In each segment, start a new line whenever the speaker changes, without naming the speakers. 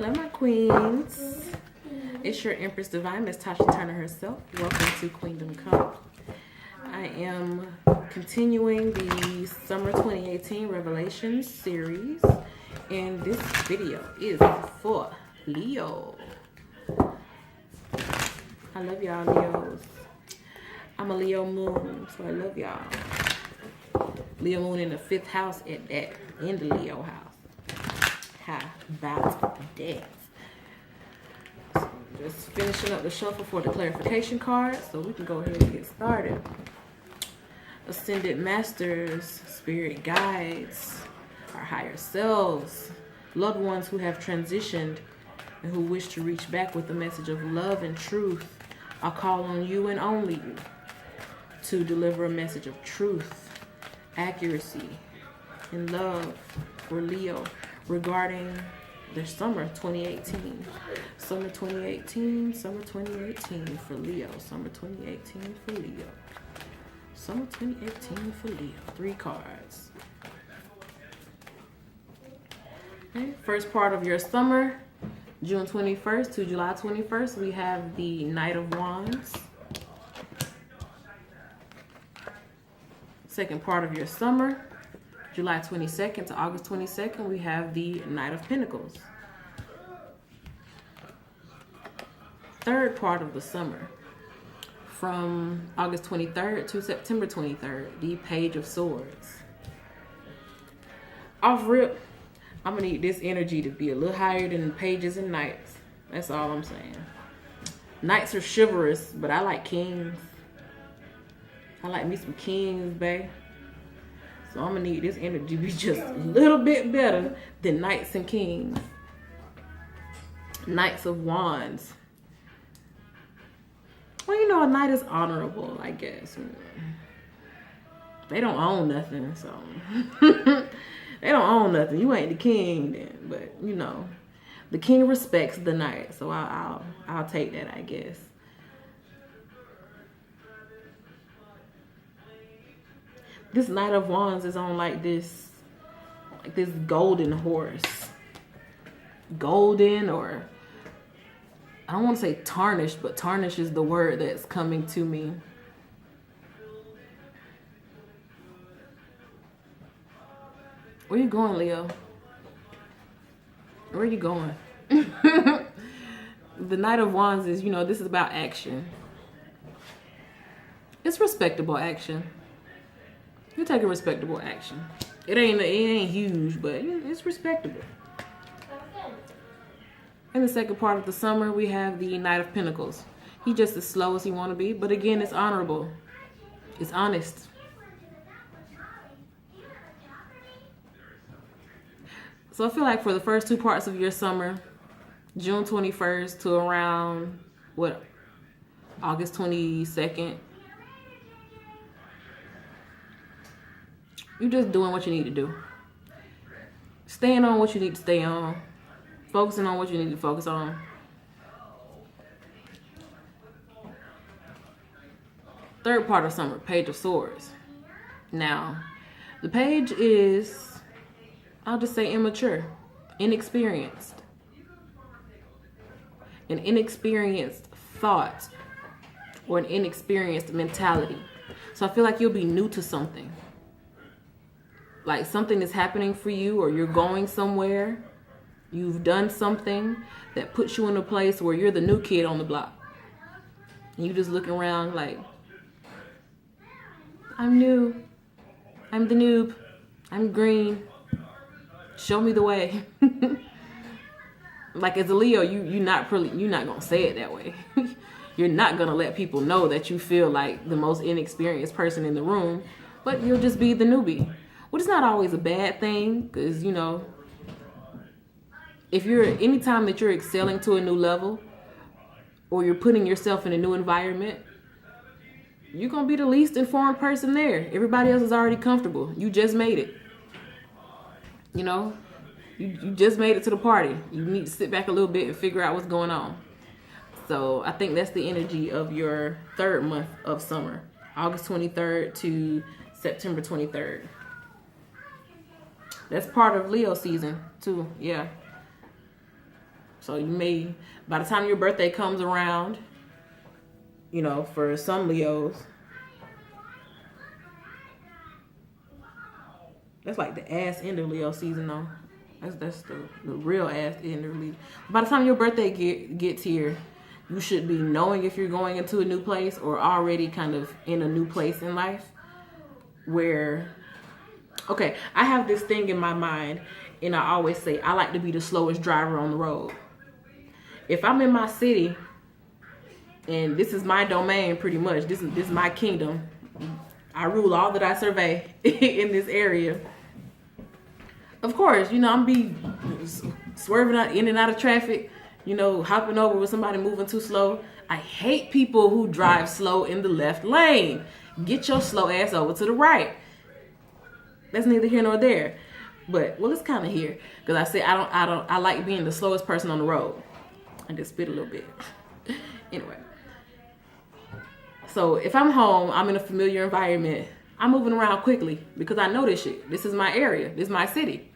Hello, my queens. It's your Empress Divine, Miss Tasha Turner herself. Welcome to Queendom Come. I am continuing the Summer 2018 Revelations series, and this video is for Leo. I love y'all, Leos. I'm a Leo moon, so I love y'all. Leo moon in the 5th house at that, in the Leo house. How about that? So just finishing up the shuffle for the clarification card, so we can go ahead and get started. Ascended masters, spirit guides, our higher selves, loved ones who have transitioned and who wish to reach back with a message of love and truth. I call on you and only you to deliver a message of truth, accuracy, and love for Leo regarding their summer 2018. Summer 2018, summer 2018 for Leo. Summer 2018 for Leo. Summer 2018 for Leo. 3 cards. Okay, first part of your summer, June 21st to July 21st, we have the Knight of Wands. Second part of your summer, July 22nd to August 22nd, we have the Knight of Pentacles. Third part of the summer, from August 23rd to September 23rd, the Page of Swords. Off rip, I'm going to need this energy to be a little higher than pages and knights. That's all I'm saying. Knights are chivalrous, but I like kings. I like me some kings, babe. So I'm going to need this energy to be just a little bit better than knights and kings. Knights of Wands. Well, you know, a knight is honorable, I guess. They don't own nothing, so... They don't own nothing. You ain't the king then. But, you know, the king respects the knight. So I'll take that, I guess. This Knight of Wands is on like this golden horse. Golden, or I don't want to say tarnished, but tarnish is the word that's coming to me. Where you going, Leo? Where are you going? The Knight of Wands is, you know, this is about action. It's respectable action. You take a respectable action. It ain't huge, but it's respectable. In the second part of the summer, we have the Knight of Pentacles. He's just as slow as he want to be, but again, it's honorable. It's honest. So I feel like for the first 2 parts of your summer, June 21st to around, August 22nd, you're just doing what you need to do. Staying on what you need to stay on. Focusing on what you need to focus on. Third part of summer, Page of Swords. Now, the page is, I'll just say immature, inexperienced. An inexperienced thought or an inexperienced mentality. So I feel like you'll be new to something. Like something is happening for you, or you're going somewhere. You've done something that puts you in a place where you're the new kid on the block. And you just look around like, I'm new. I'm the noob. I'm green. Show me the way. Like as a Leo, you're not gonna say it that way. You're not gonna let people know that you feel like the most inexperienced person in the room, but you'll just be the newbie. Which is not always a bad thing, because, you know, anytime that you're excelling to a new level, or you're putting yourself in a new environment, you're going to be the least informed person there. Everybody else is already comfortable. You just made it. You know, you just made it to the party. You need to sit back a little bit and figure out what's going on. So I think that's the energy of your third month of summer, August 23rd to September 23rd. That's part of Leo season too, yeah. So you may, by the time your birthday comes around, you know, for some Leos, that's like the ass end of Leo season though. That's the real ass end of Leo. By the time your birthday gets here, you should be knowing if you're going into a new place or already kind of in a new place in life where, okay, I have this thing in my mind and I always say I like to be the slowest driver on the road. If I'm in my city and this is my domain pretty much, this is my kingdom, I rule all that I survey in this area. Of course, you know, I'm be swerving out in and out of traffic, you know, hopping over with somebody moving too slow. I hate people who drive slow in the left lane. Get your slow ass over to the right. That's neither here nor there. But, well, it's kind of here. Because I said I like being the slowest person on the road. I just spit a little bit. Anyway. So, if I'm home, I'm in a familiar environment, I'm moving around quickly because I know this shit. This is my area. This is my city.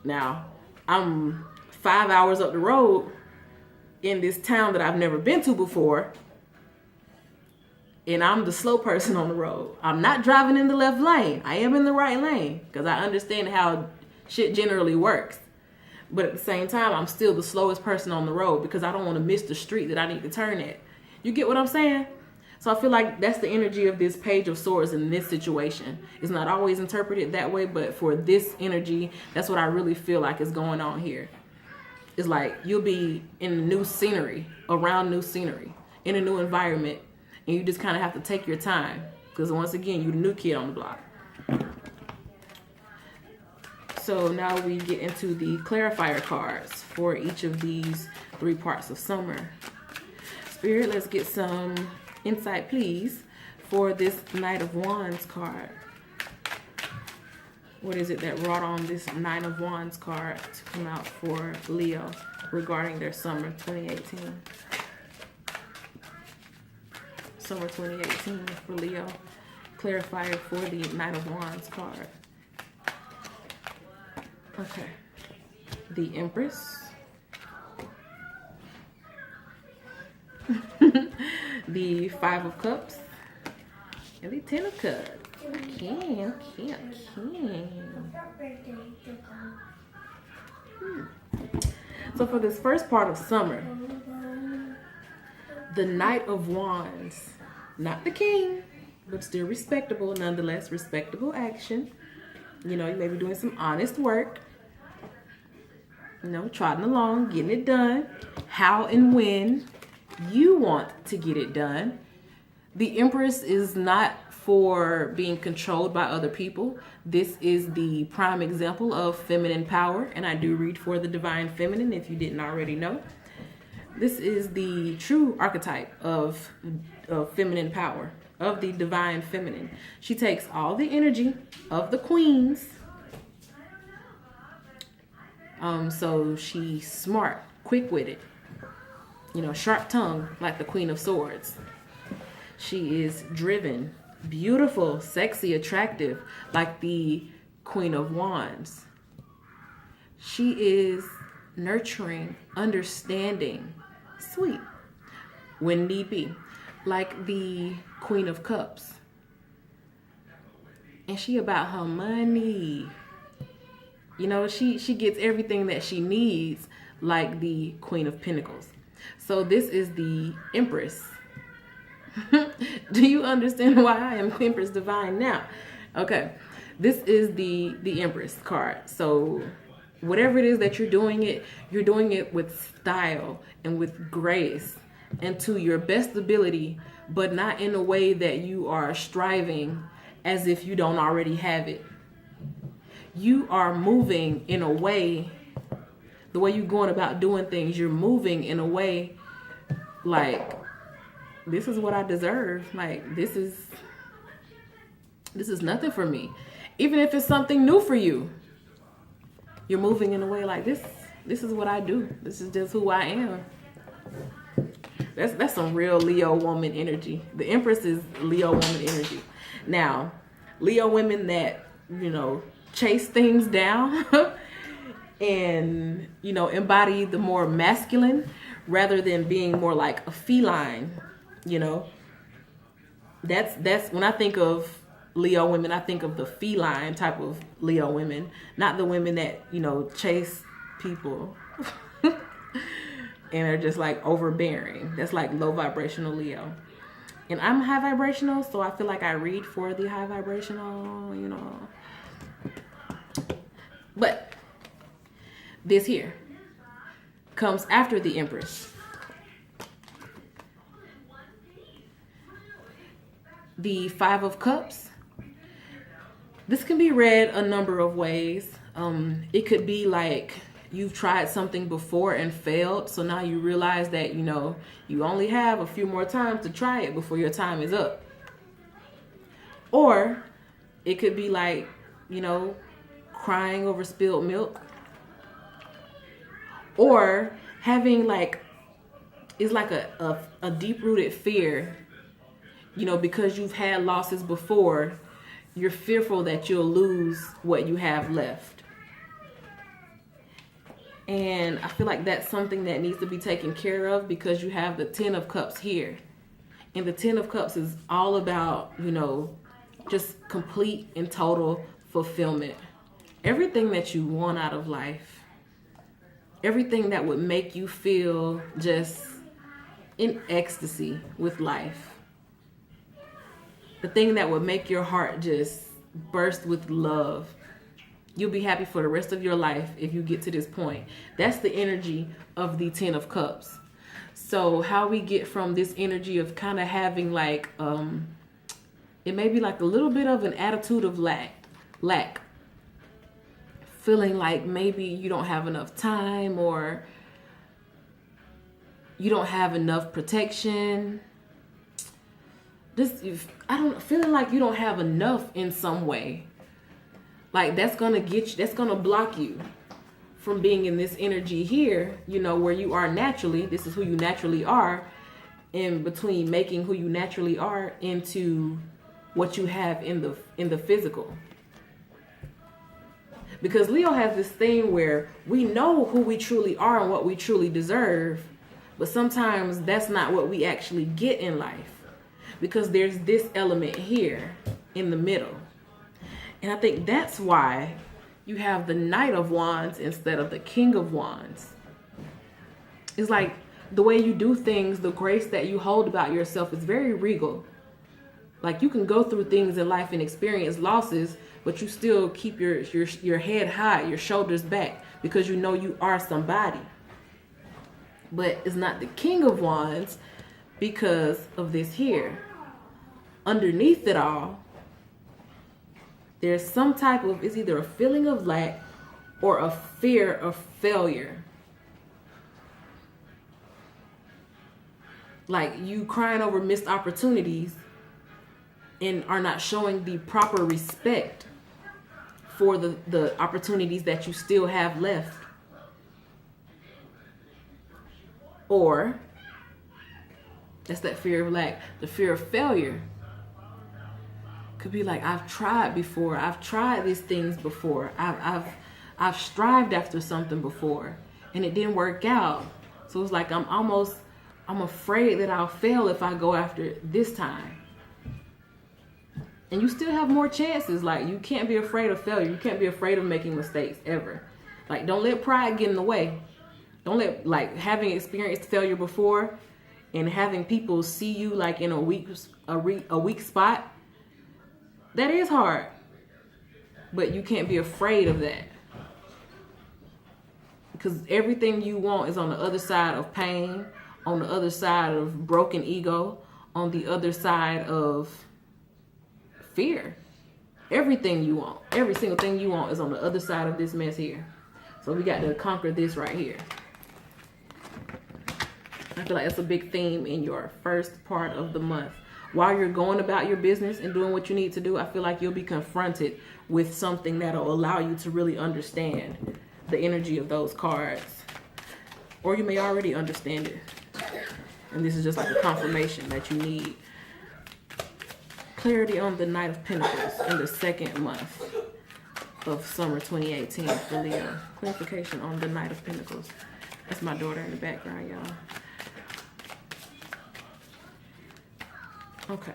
Now, I'm 5 hours up the road in this town that I've never been to before. And I'm the slow person on the road. I'm not driving in the left lane. I am in the right lane because I understand how shit generally works. But at the same time, I'm still the slowest person on the road because I don't want to miss the street that I need to turn at. You get what I'm saying? So I feel like that's the energy of this Page of Swords in this situation. It's not always interpreted that way, but for this energy, that's what I really feel like is going on here. It's like you'll be in new scenery, around new scenery, in a new environment, and you just kind of have to take your time because once again, you're the new kid on the block. So now we get into the clarifier cards for each of these 3 parts of summer. Spirit, let's get some insight, please, for this Knight of Wands card. What is it that brought on this Nine of Wands card to come out for Leo regarding their summer 2018? Summer 2018 for Leo. Clarifier for the Knight of Wands card. Okay. The Empress. The Five of Cups. And the Ten of Cups. Okay. So for this first part of summer, the Knight of Wands, not the King, but still respectable, nonetheless, respectable action. You know, you may be doing some honest work. You know, trotting along, getting it done. How and when you want to get it done. The Empress is not for being controlled by other people. This is the prime example of feminine power, and I do read for the Divine Feminine if you didn't already know. This is the true archetype of feminine power, of the Divine Feminine. She takes all the energy of the queens. So she's smart, quick-witted, you know, sharp tongue like the Queen of Swords. She is driven, beautiful, sexy, attractive like the Queen of Wands. She is nurturing, understanding, sweet when need be, like the Queen of Cups. And she about her money. You know, she gets everything that she needs like the Queen of Pentacles. So this is the Empress. Do you understand why I am Empress Divine now? Okay, this is the Empress card. So whatever it is that you're doing it with style and with grace and to your best ability, but not in a way that you are striving as if you don't already have it. You are moving in a way, the way you're going about doing things, you're moving in a way like, this is what I deserve. Like, this is nothing for me. Even if it's something new for you, you're moving in a way like this is what I do. This is just who I am. That's some real Leo woman energy. The Empress is Leo woman energy. Now, Leo women that, you know, chase things down and, you know, embody the more masculine rather than being more like a feline, you know. That's when I think of Leo women, I think of the feline type of Leo women, not the women that, you know, chase people and are just like overbearing. That's like low vibrational Leo. And I'm high vibrational, so I feel like I read for the high vibrational, you know. But this here comes after the Empress. The Five of Cups. This can be read a number of ways. It could be like you've tried something before and failed, so now you realize that, you know, you only have a few more times to try it before your time is up. Or it could be like, you know, crying over spilled milk. Or having like, it's like a deep-rooted fear, you know, because you've had losses before, you're fearful that you'll lose what you have left. And I feel like that's something that needs to be taken care of, because you have the Ten of Cups here. And the Ten of Cups is all about, you know, just complete and total fulfillment. Everything that you want out of life. Everything that would make you feel just in ecstasy with life. The thing that would make your heart just burst with love. You'll be happy for the rest of your life if you get to this point. That's the energy of the Ten of Cups. So how we get from this energy of kind of having like, it may be like a little bit of an attitude of lack. Feeling like maybe you don't have enough time, or you don't have enough protection. Feeling like you don't have enough in some way. Like that's gonna get you, that's gonna block you from being in this energy here, you know, where you are naturally. This is who you naturally are, in between making who you naturally are into what you have in the physical. Because Leo has this thing where we know who we truly are and what we truly deserve, but sometimes that's not what we actually get in life, because there's this element here in the middle. And I think that's why you have the Knight of Wands instead of the King of Wands. It's like the way you do things, the grace that you hold about yourself is very regal. Like you can go through things in life and experience losses, but you still keep your head high, your shoulders back, because you know you are somebody. But it's not the King of Wands because of this here. Underneath it all, there's some type of, it's either a feeling of lack or a fear of failure. Like you crying over missed opportunities and are not showing the proper respect for the opportunities that you still have left. Or that's that fear of lack, the fear of failure. Could be like, I've tried before. I've tried these things before. I've strived after something before and it didn't work out. So it's like I'm afraid that I'll fail if I go after it this time. And you still have more chances. Like you can't be afraid of failure. You can't be afraid of making mistakes ever. Like don't let pride get in the way. Don't let, like, having experienced failure before and having people see you like in a weak spot. That is hard, but you can't be afraid of that, because everything you want is on the other side of pain, on the other side of broken ego, on the other side of fear. Everything you want, every single thing you want is on the other side of this mess here. So we got to conquer this right here. I feel like that's a big theme in your first part of the month. While you're going about your business and doing what you need to do, I feel like you'll be confronted with something that'll allow you to really understand the energy of those cards. Or you may already understand it. And this is just like a confirmation that you need. Clarity on the Knight of Pentacles in the second month. of summer 2018 for Leo. Clarification on the Knight of Pentacles. That's my daughter in the background, y'all. Okay.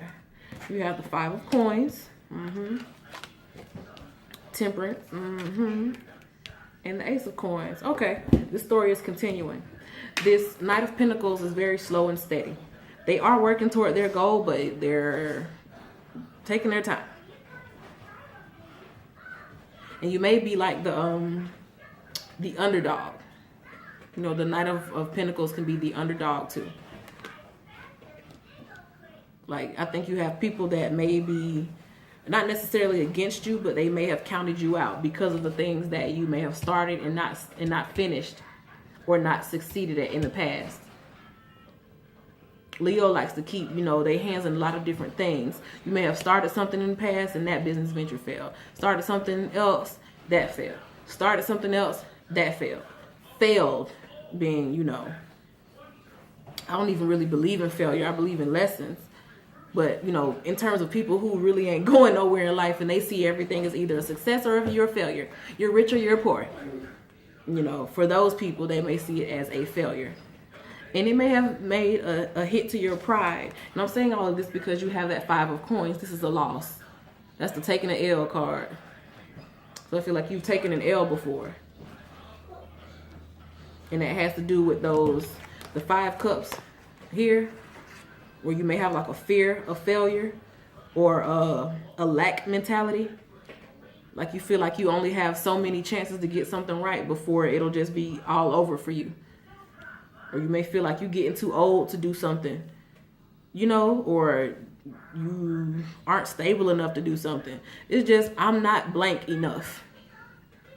You have the Five of Coins. Temperance. And the Ace of Coins. Okay. This story is continuing. This Knight of Pentacles is very slow and steady. They are working toward their goal, but they're taking their time. And you may be like the underdog. You know, the Knight of Pentacles can be the underdog too. Like, I think you have people that may be not necessarily against you, but they may have counted you out because of the things that you may have started and not finished or not succeeded at in the past. Leo likes to keep, you know, their hands in a lot of different things. You may have started something in the past and that business venture failed. Started something else, that failed. Started something else, that failed. Failed being, you know, I don't even really believe in failure. I believe in lessons. But, you know, in terms of people who really ain't going nowhere in life and they see everything as either a success or you're a failure. You're rich or you're poor. You know, for those people, they may see it as a failure. And it may have made a hit to your pride. And I'm saying all of this because you have that Five of Coins. This is a loss. That's the taking an L card. So I feel like you've taken an L before. And that has to do with the Five Cups here, where you may have like a fear of failure or a lack mentality. Like you feel like you only have so many chances to get something right before it'll just be all over for you. Or you may feel like you're getting too old to do something, you know, or you aren't stable enough to do something. It's just, I'm not blank enough,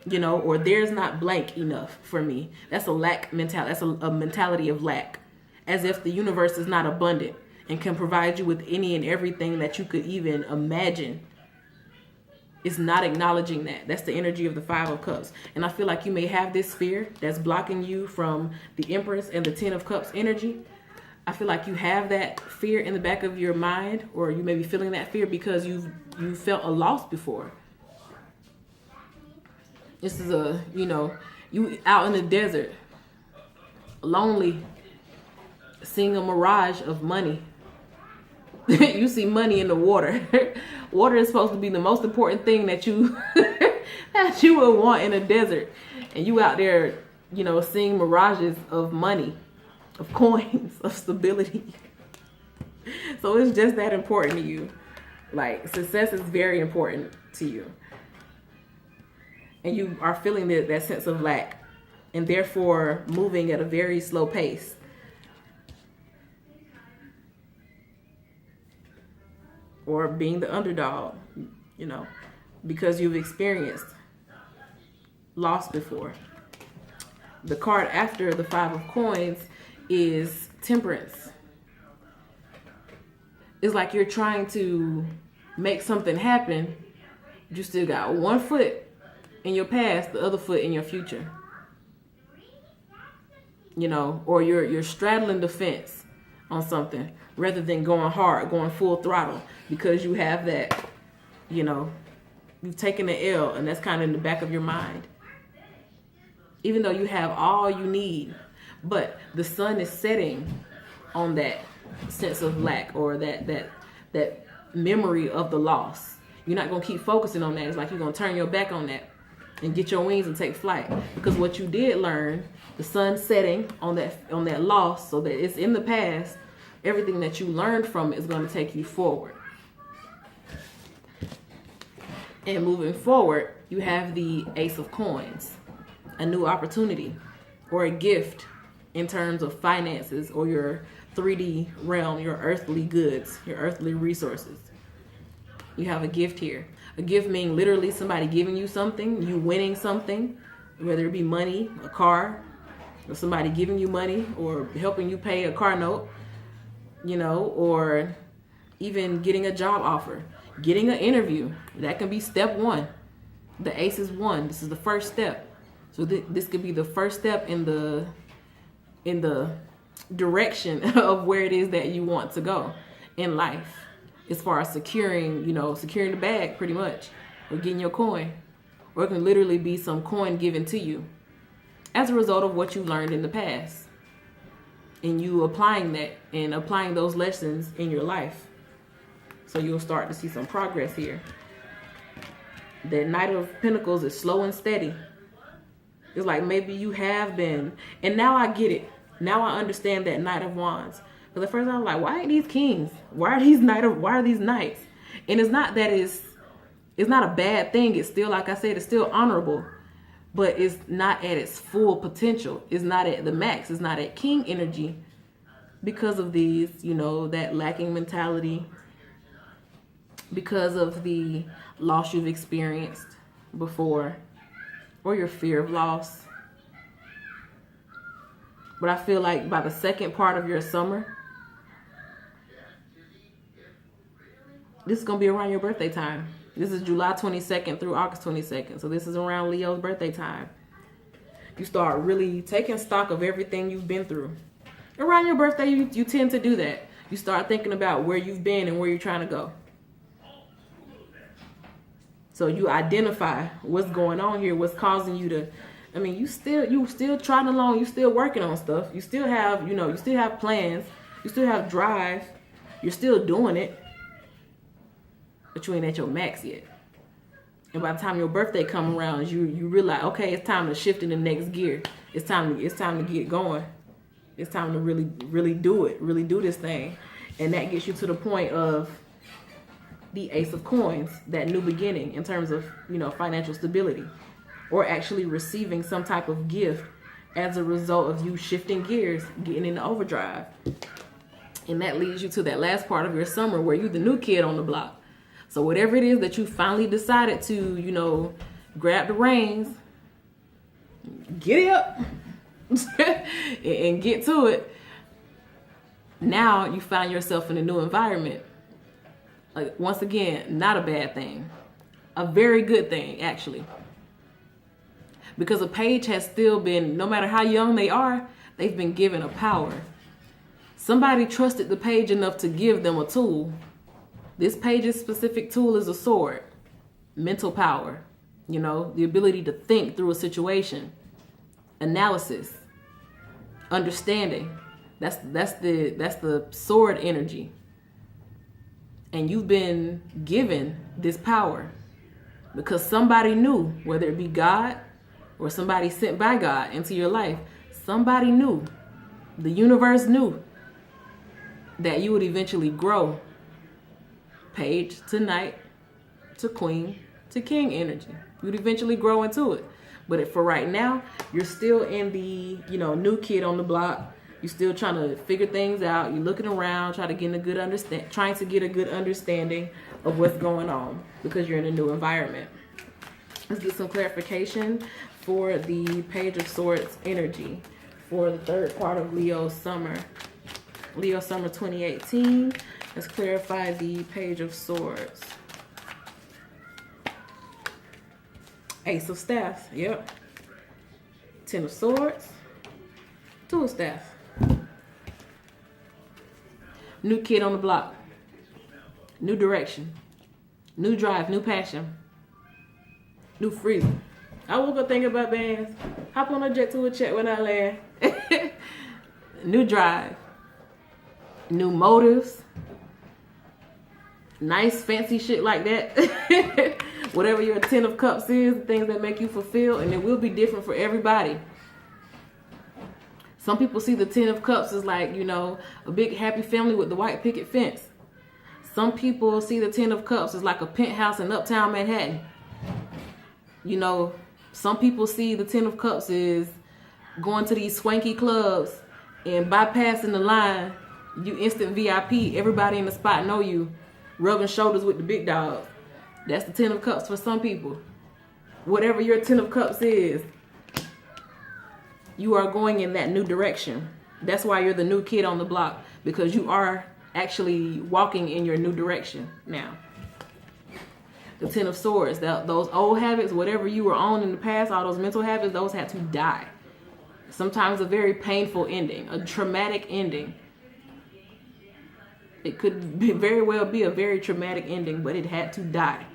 you know, or there's not blank enough for me. That's a lack mentality. That's a mentality of lack, as if the universe is not abundant and can provide you with any and everything that you could even imagine. It's not acknowledging that. That's the energy of the Five of Cups. And I feel like you may have this fear that's blocking you from the Empress and the Ten of Cups energy. I feel like you have that fear in the back of your mind, or you may be feeling that fear because you felt a loss before. This is you know, you out in the desert, lonely, seeing a mirage of money. You see money in the water. Water is supposed to be the most important thing that you that you would want in a desert. And you out there, you know, seeing mirages of money, of coins, of stability. So it's just that important to you. Like, success is very important to you. And you are feeling that sense of lack, and therefore moving at a very slow pace. Or being the underdog, you know, because you've experienced loss before. The card after the Five of Coins is Temperance. It's like you're trying to make something happen. You still got one foot in your past, the other foot in your future. You know, or you're straddling the fence on something rather than going hard, going full throttle, because you have that, you know, you've taken the L, and that's kind of in the back of your mind. Even though you have all you need, but the sun is setting on that sense of lack, or that memory of the loss. You're not going to keep focusing on that. It's like you're going to turn your back on that and get your wings and take flight. Because what you did learn, the sun setting on that loss, so that it's in the past, everything that you learned from it is going to take you forward. And moving forward, you have the Ace of Coins, a new opportunity or a gift in terms of finances or your 3D realm, your earthly goods, your earthly resources. You have a gift here. A gift meaning literally somebody giving you something, you winning something, whether it be money, a car, or somebody giving you money or helping you pay a car note, you know, or even getting a job offer, getting an interview. That can be step one. The Ace is one. This is the first step. So this could be the first step in the direction of where it is that you want to go in life, as far as securing the bag, pretty much, or getting your coin. or it can literally be some coin given to you as a result of what you learned in the past. And you applying that and applying those lessons in your life. So you'll start to see some progress here. The Knight of Pentacles is slow and steady. It's like maybe you have been, and now I get it. Now I understand that Knight of Wands. But at first I was like, why ain't these kings? Why are these knights? And it's not that it's not a bad thing. It's still, like I said, it's still honorable. But it's not at its full potential. It's not at the max. It's not at king energy because of these, you know, that lacking mentality, because of the loss you've experienced before, or your fear of loss. But I feel like by the second part of your summer, this is going to be around your birthday time. This is July 22nd through August 22nd. So this is around Leo's birthday time. You start really taking stock of everything you've been through. Around your birthday, you tend to do that. You start thinking about where you've been and where you're trying to go. So you identify what's going on here, what's causing you to, I mean, you still trotting along, you still working on stuff. You still have, you know, you still have plans. You still have drive. You're still doing it. But you ain't at your max yet. And by the time your birthday come around, you realize, okay, it's time to shift in the next gear. It's time to get going. It's time to really do it, really do this thing. And that gets you to the point of the Ace of Coins, that new beginning in terms of, you know, financial stability, or actually receiving some type of gift as a result of you shifting gears, getting into overdrive. And that leads you to that last part of your summer where you're the new kid on the block. So whatever it is that you finally decided to, you know, grab the reins, get up and get to it. Now you find yourself in a new environment. Like, once again, not a bad thing. A very good thing, actually. Because a page has still been, no matter how young they are, they've been given a power. Somebody trusted the page enough to give them a tool. This page's specific tool is a sword. Mental power. You know, the ability to think through a situation. Analysis. Understanding. That's the sword energy. And you've been given this power because somebody knew, whether it be God or somebody sent by God into your life, somebody knew, the universe knew that you would eventually grow page to knight to queen to king energy. You'd eventually grow into it. But for right now, you're still in the, you know, new kid on the block. You're still trying to figure things out. You're looking around, trying to get a good understanding of what's going on because you're in a new environment. Let's get some clarification for the Page of Swords energy for the third part of Leo's summer. Leo summer 2018. Let's clarify the Page of Swords. Ace of Staffs. Yep. Ten of Swords. Two of Staffs. New kid on the block. New direction. New drive. New passion. New freedom. I woke up thinking about bands. Hop on a jet to a check when I land. New drive. New motives. Nice fancy shit like that. Whatever your 10 of Cups is, things that make you fulfill, and it will be different for everybody. Some people see the 10 of Cups as like, you know, a big happy family with the white picket fence. Some people see the 10 of Cups as like a penthouse in uptown Manhattan. You know, some people see the 10 of Cups as going to these swanky clubs and bypassing the line. You instant VIP. Everybody in the spot know you. Rubbing shoulders with the big dogs. That's the 10 of Cups for some people. Whatever your 10 of Cups is, you are going in that new direction. That's why you're the new kid on the block, because you are actually walking in your new direction now. The 10 of Swords, those old habits, whatever you were on in the past, all those mental habits, those had to die. Sometimes a very painful ending, a traumatic ending. It could very well be a very traumatic ending, but it had to die.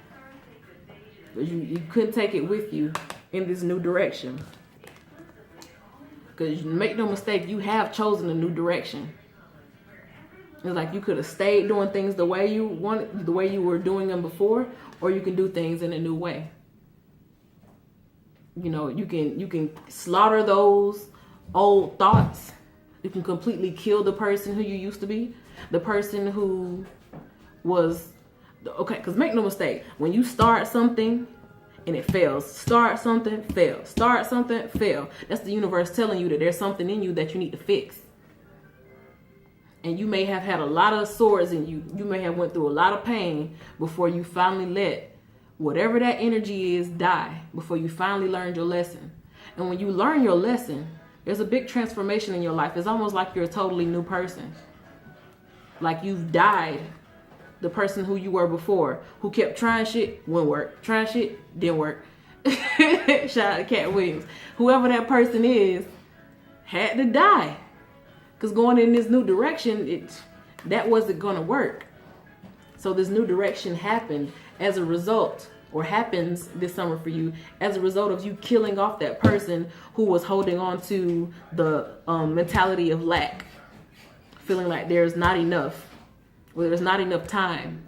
Because you couldn't take it with you in this new direction. Because make no mistake, you have chosen a new direction. It's like you could have stayed doing things the way you wanted, the way you were doing them before, or you can do things in a new way. You know, you can slaughter those old thoughts. You can completely kill the person who you used to be, the person who was okay. Because make no mistake, when you start something and it fails, start something, fail, start something, fail. That's the universe telling you that there's something in you that you need to fix. And you may have had a lot of swords in you. You may have went through a lot of pain before you finally let whatever that energy is die, before you finally learned your lesson. And when you learn your lesson, there's a big transformation in your life. It's almost like you're a totally new person. Like you've died. The person who you were before, who kept trying shit, wouldn't work. Trying shit, didn't work. Shout out to Cat Williams. Whoever that person is had to die. Because going in this new direction, that wasn't going to work. So this new direction happened as a result, or happens this summer for you, as a result of you killing off that person who was holding on to the mentality of lack. Feeling like there's not enough, or there's not enough time.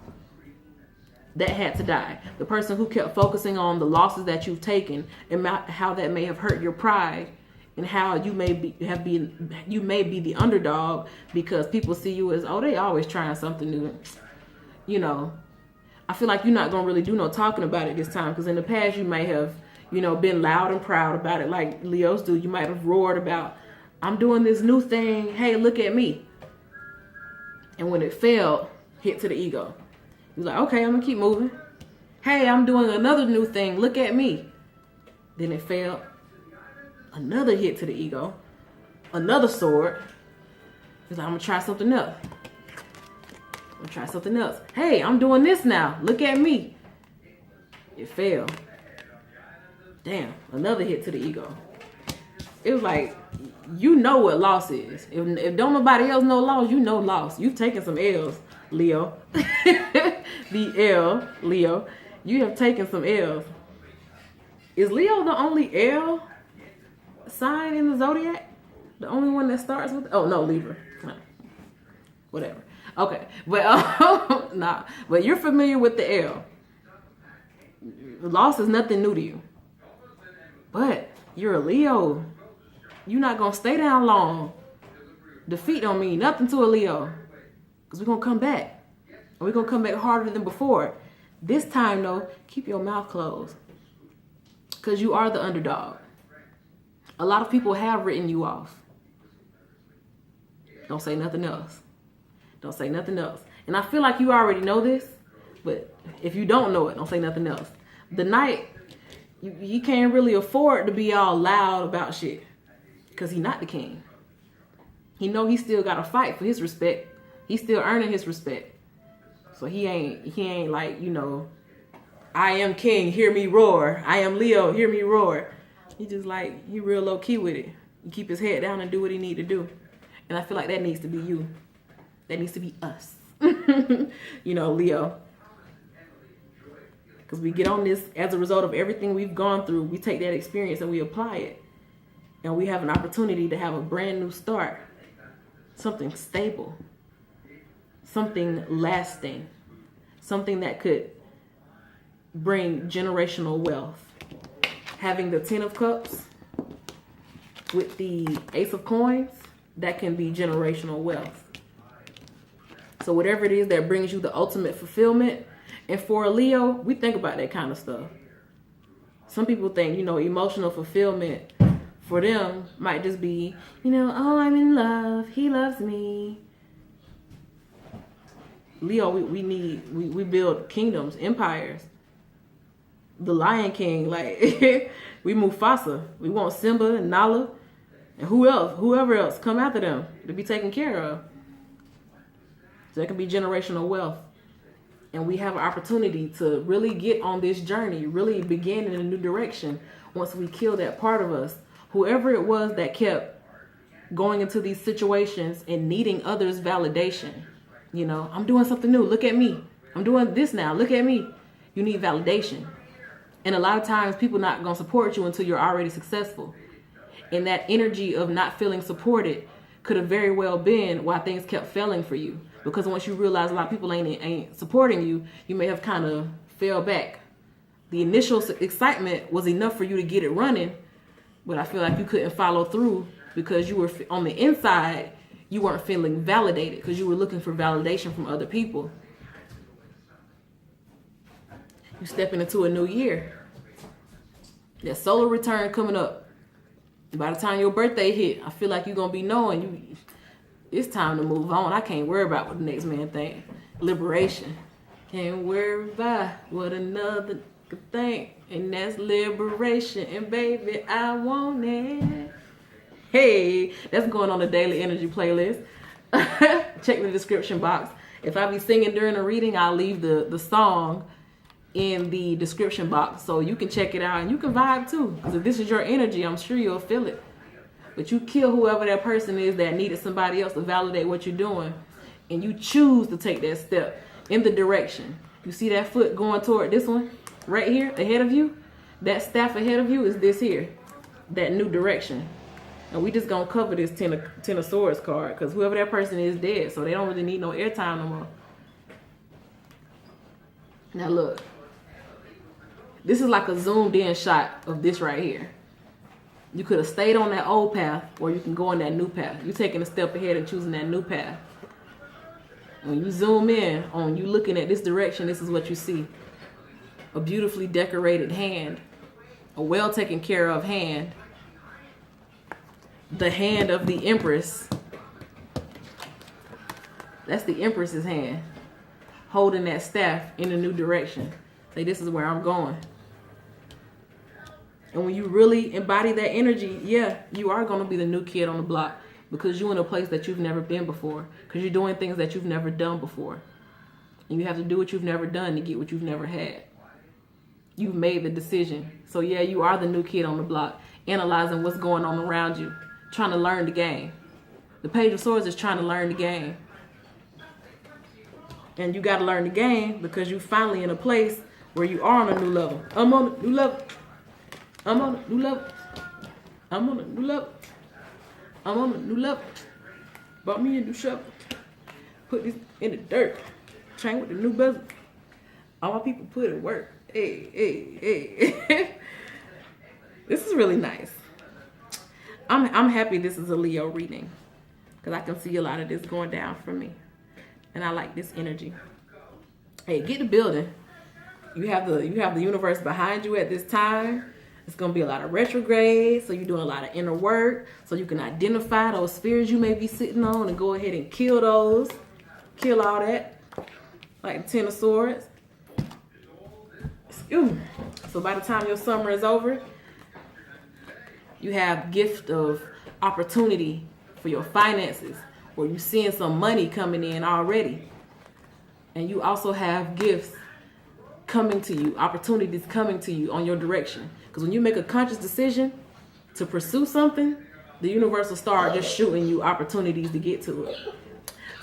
That had to die. The person who kept focusing on the losses that you've taken and how that may have hurt your pride, and how you may be the underdog because people see you as, oh, they always trying something new. You know, I feel like you're not gonna really do no talking about it this time, because in the past you may have, you know, been loud and proud about it like Leos do. You might have roared about, I'm doing this new thing, hey, look at me. And when it failed, hit to the ego. You're like, okay, I'm gonna keep moving. Hey, I'm doing another new thing, look at me. Then it failed. Another hit to the ego, another sword. He's like, I'm gonna try something else. I'm gonna try something else. Hey, I'm doing this now. Look at me. It failed. Damn, another hit to the ego. It was like, you know what loss is. If don't nobody else know loss, you know loss. You've taken some L's, Leo. The L, Leo. You have taken some L's. Is Leo the only L sign in the zodiac? The only one that starts with, oh no, Libra. Whatever. Okay, but nah. But you're familiar with the L. Loss is nothing new to you. But you're a Leo. You're not gonna stay down long. Defeat don't mean nothing to a Leo, because we're gonna come back. And we're gonna come back harder than before. This time though, keep your mouth closed, because you are the underdog. A lot of people have written you off. Don't say nothing else. Don't say nothing else. And I feel like you already know this, but if you don't know it, don't say nothing else. The Knight, you can't really afford to be all loud about shit, because he's not the king. He know he still got to fight for his respect. He's still earning his respect. So he ain't like, you know, I am king, hear me roar. I am Leo, hear me roar. He just like, he real low key with it. He keep his head down and do what he need to do. And I feel like that needs to be you. That needs to be us. You know, Leo. Because we get on this as a result of everything we've gone through. We take that experience and we apply it. And we have an opportunity to have a brand new start. Something stable. Something lasting. Something that could bring generational wealth. Having the 10 of Cups with the Ace of Coins, that can be generational wealth. So whatever it is that brings you the ultimate fulfillment. And for a Leo, we think about that kind of stuff. Some people think, you know, emotional fulfillment for them might just be, you know, oh, I'm in love. He loves me. Leo, we build kingdoms, empires. The Lion King, like, we Mufasa. We want Simba and Nala and whoever else come after them to be taken care of. So that can be generational wealth. And we have an opportunity to really get on this journey, really begin in a new direction once we kill that part of us. Whoever it was that kept going into these situations and needing others' validation. You know, I'm doing something new. Look at me. I'm doing this now. Look at me. You need validation. And a lot of times people not going to support you until you're already successful. And that energy of not feeling supported could have very well been why things kept failing for you. Because once you realize a lot of people ain't supporting you, you may have kind of fell back. The initial excitement was enough for you to get it running, but I feel like you couldn't follow through because you were on the inside, you weren't feeling validated because you were looking for validation from other people. You stepping into a new year. That solar return coming up. By the time your birthday hit, I feel like you're going to be knowing it's time to move on. I can't worry about what the next man think. Liberation. Can't worry about what another could think. And that's liberation. And baby, I want it. Hey, that's going on the Daily Energy playlist. Check the description box. If I be singing during the reading, I'll leave the song in the description box so you can check it out and you can vibe too. Because if this is your energy, I'm sure you'll feel it. But you kill whoever that person is that needed somebody else to validate what you're doing, and you choose to take that step in the direction. You see that foot going toward this one right here ahead of you? That staff ahead of you is this here, that new direction. And we just gonna cover this Ten of Swords card because whoever that person is dead, so they don't really need no airtime no more. Now look, this is like a zoomed in shot of this right here. You could have stayed on that old path, or you can go on that new path. You're taking a step ahead and choosing that new path. When you zoom in on you looking at this direction, this is what you see. A beautifully decorated hand, a well taken care of hand. The hand of the Empress. That's the Empress's hand, holding that staff in a new direction. Say, this is where I'm going. And when you really embody that energy, yeah, you are going to be the new kid on the block because you're in a place that you've never been before, because you're doing things that you've never done before. And you have to do what you've never done to get what you've never had. You've made the decision. So yeah, you are the new kid on the block, analyzing what's going on around you, trying to learn the game. The Page of Swords is trying to learn the game. And you got to learn the game because you're finally in a place where you are on a new level. I'm on a new level. I'm on a new level. I'm on a new level. I'm on a new level. Bought me a new shovel. Put this in the dirt. Train with the new bezel. All my people put it work. Hey, hey, hey. This is really nice. I'm happy this is a Leo reading because I can see a lot of this going down for me. And I like this energy. Hey, get the building. You have the universe behind you at this time. It's going to be a lot of retrograde, so you're doing a lot of inner work, so you can identify those spheres you may be sitting on and go ahead and kill those. Kill all that. Like the Ten of Swords. So by the time your summer is over, you have gift of opportunity for your finances, or you're seeing some money coming in already. And you also have gifts coming to you, opportunities coming to you on your direction. Because when you make a conscious decision to pursue something, the universe will start just shooting you opportunities to get to it.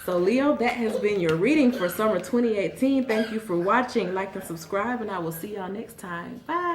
So Leo, that has been your reading for summer 2018. Thank you for watching. Like and subscribe, and I will see y'all next time. Bye.